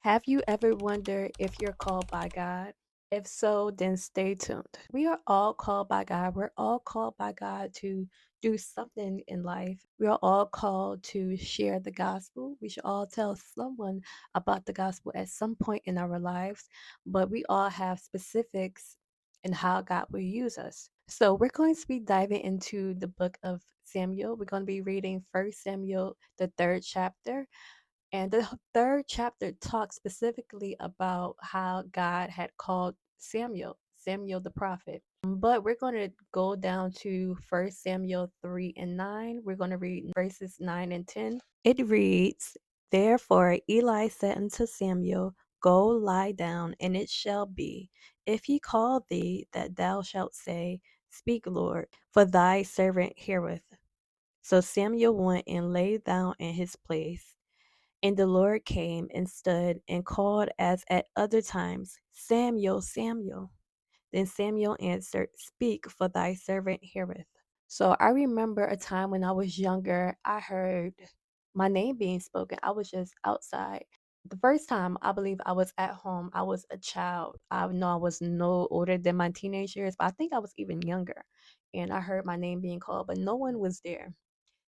Have you ever wondered if you're called by God? If so, then stay tuned. We are all called by God. We're all called by God to do something in life. We are all called to share the gospel. We should all tell someone about the gospel at some point in our lives, but we all have specifics in how God will use us. So, we're going to be diving into the book of Samuel. We're going to be reading First Samuel, the third chapter. And the third chapter talks specifically about how God had called Samuel the prophet. But we're going to go down to First Samuel 3 and 9. We're going to read verses 9 and 10. It reads, Therefore Eli said unto Samuel, Go lie down, and it shall be, if he call thee, that thou shalt say, Speak, Lord, for thy servant heareth. So Samuel went and lay down in his place. And the Lord came and stood and called as at other times, Samuel, Samuel. Then Samuel answered, Speak, for thy servant heareth. So I remember a time when I was younger, I heard my name being spoken. I was just outside. The first time I believe I was at home, I was a child. I know I was no older than my teenage years, but I think I was even younger. And I heard my name being called, but no one was there.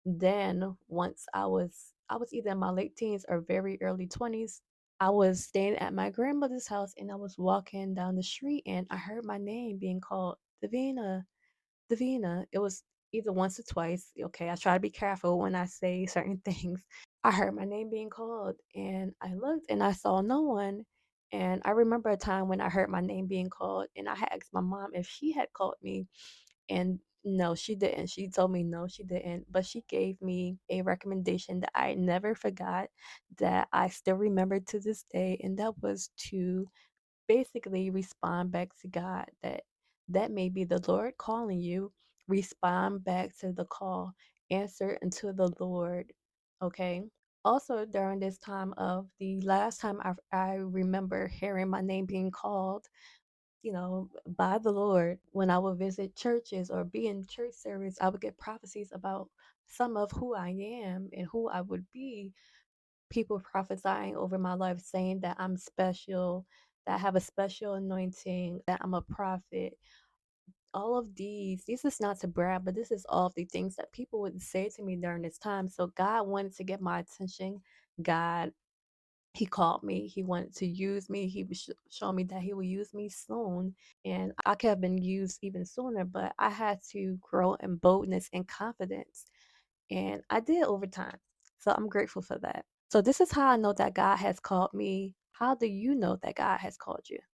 Then once I was either in my late teens or very early 20s, I was staying at my grandmother's house and I was walking down the street and I heard my name being called, Davina, Davina. It was either once or twice. Okay, I try to be careful when I say certain things. I heard my name being called and I looked and I saw no one. And I remember a time when I heard my name being called and I had asked my mom if she had called me, and no, she didn't. She told me no, she didn't. But she gave me a recommendation that I never forgot, that I still remember to this day. And that was to basically respond back to God, that may be the Lord calling you. Respond back to the call. Answer unto the Lord. Okay. Also, during this time of the last time I remember hearing my name being called, by the Lord, when I would visit churches or be in church service, I would get prophecies about some of who I am and who I would be. People prophesying over my life, saying that I'm special, that I have a special anointing, that I'm a prophet. All of these is not to brag, but this is all of the things that people would say to me during this time. So God wanted to get my attention. God, he called me. He wanted to use me. He was showing me that he will use me soon. And I could have been used even sooner, but I had to grow in boldness and confidence. And I did over time. So I'm grateful for that. So this is how I know that God has called me. How do you know that God has called you?